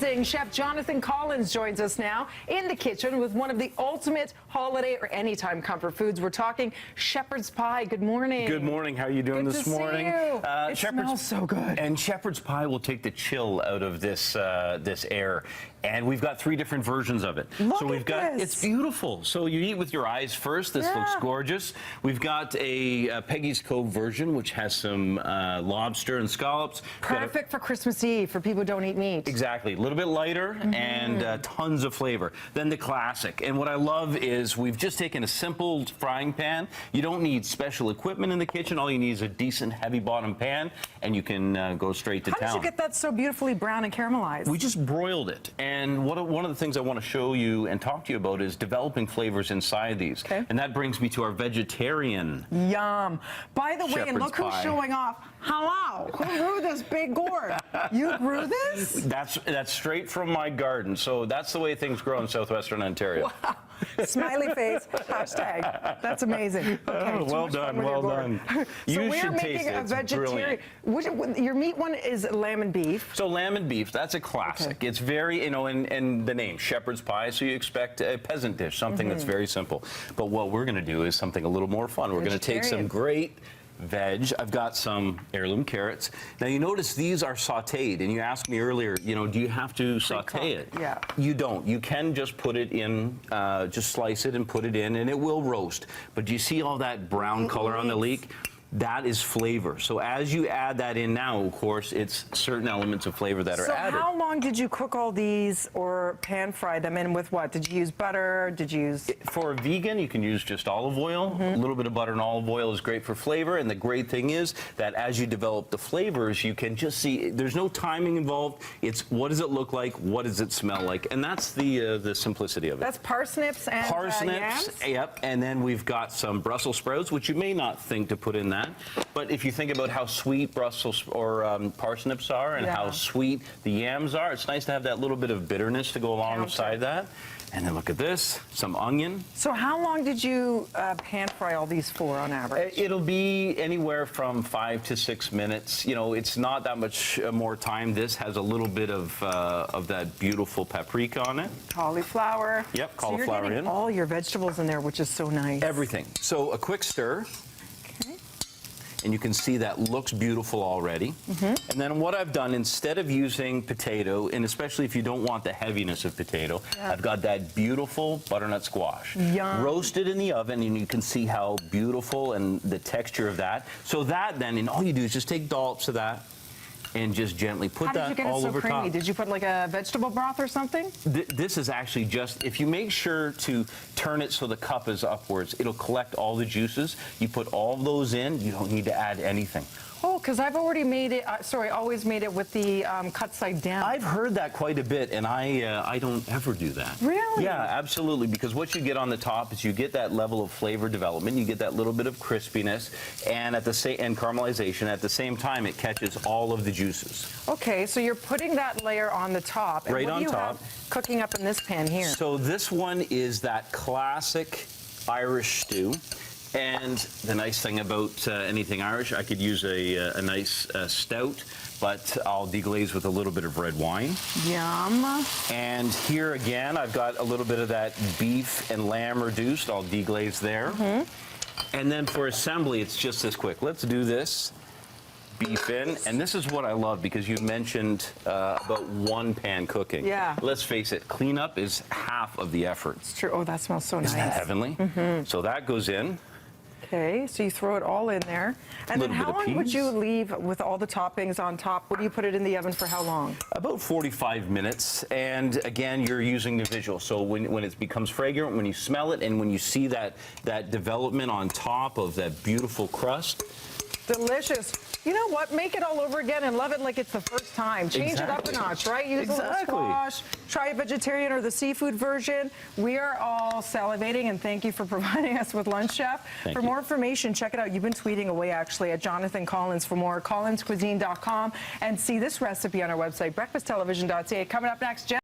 amazing. Chef Jonathan Collins joins us now in the kitchen with one of the ultimate holiday or anytime comfort foods. We're talking shepherd's pie. Good morning. Good morning. How are you doing this morning? Good to see you. It smells so good. And shepherd's pie will take the chill out of this this air. And we've got 3 different versions of it. Look so we've at got this. It's beautiful. So you eat with your eyes first. This looks gorgeous. We've got a Peggy's Cove version, which has some lobster and scallops. Perfect for Christmas Eve for people who don't eat meat. Exactly. A little bit lighter and tons of flavor. Then the classic. And what I love is we've just taken a simple frying pan. You don't need special equipment in the kitchen. All you need is a decent heavy bottom pan, and you can go straight to town. How did you get that so beautifully brown and caramelized? We just broiled it. And one of the things I want to show you and talk to you about is developing flavors inside these. Okay. And that brings me to our vegetarian. Yum. By the way, and look who's pie. showing off. Hello. Who grew this big gourd? You grew this? That's straight from my garden. So that's the way things grow in southwestern Ontario. Wow. Smiley face, hashtag. That's amazing. Okay, well done, well done. So You we're should making taste it. a vegetarian. Your meat one is lamb and beef. So lamb and beef, that's a classic. Okay. It's very, and the name, shepherd's pie, so you expect a peasant dish, something that's very simple. But what we're going to do is something a little more fun. We're going to take some great veg. I've got some heirloom carrots. Now you notice these are sauteed, and you asked me earlier, do you have to saute it? Yeah. You don't. You can just put it in, just slice it and put it in, and it will roast. But do you see all that brown color on the leek? That is flavor. So as you add that in now, of course, it's certain elements of flavor that are added. So how long did you cook all these or pan fry them in with what? Did you use butter? Did you use... For a vegan, you can use just olive oil. A little bit of butter and olive oil is great for flavor. And the great thing is that as you develop the flavors, you can just see, there's no timing involved. It's what does it look like? What does it smell like? And that's the simplicity of it. That's parsnips and yams? Yep. And then we've got some Brussels sprouts, which you may not think to put in that. But if you think about how sweet Brussels or parsnips are and how sweet the yams are, it's nice to have that little bit of bitterness to go alongside that. And then look at this, some onion. So how long did you pan fry all these for on average? It'll be anywhere from 5 to 6 minutes. It's not that much more time. This has a little bit of that beautiful paprika on it. Cauliflower. Yep, cauliflower so you're getting all your vegetables in there, which is so nice. Everything. So a quick stir. And you can see that looks beautiful already. And then what I've done, instead of using potato, and especially if you don't want the heaviness of potato, I've got that beautiful butternut squash. Yum. Roasted in the oven, and you can see how beautiful and the texture of that. So that then, and all you do is just take dollops of that and just gently put that all over top. Did you put like a vegetable broth or something? This is actually just, if you make sure to turn it so the cup is upwards, it'll collect all the juices. You put all of those in, you don't need to add anything. Oh, because I've already made it, always made it with the cut side down. I've heard that quite a bit, and I don't ever do that. Really? Yeah, absolutely, because what you get on the top is you get that level of flavor development, you get that little bit of crispiness, and and caramelization. At the same time, it catches all of the juices. Okay, so you're putting that layer on the top. And right what on do you top. Have cooking up in this pan here? So this one is that classic Irish stew. And the nice thing about anything Irish, I could use a nice stout, but I'll deglaze with a little bit of red wine. Yum. And here again, I've got a little bit of that beef and lamb reduced. I'll deglaze there. And then for assembly, it's just this quick. Let's do this. Beef in, and this is what I love because you mentioned about one pan cooking. Yeah. Let's face it, cleanup is half of the effort. It's true. Oh, that smells so nice. Isn't that heavenly? So that goes in. Okay, so you throw it all in there. And then how long would you leave with all the toppings on top? Would you put it in the oven for how long? About 45 minutes. And again, you're using the visual. So when it becomes fragrant, when you smell it, and when you see that development on top of that beautiful crust. Delicious. You know what? Make it all over again and love it like it's the first time. Change it up a notch, right? Use a little squash. Try a vegetarian or the seafood version. We are all salivating, and thank you for providing us with lunch, Chef. For more information, check it out. You've been tweeting away, actually, at Jonathan Collins. For more, collinscuisine.com, and see this recipe on our website, breakfasttelevision.ca. Coming up next, Jen.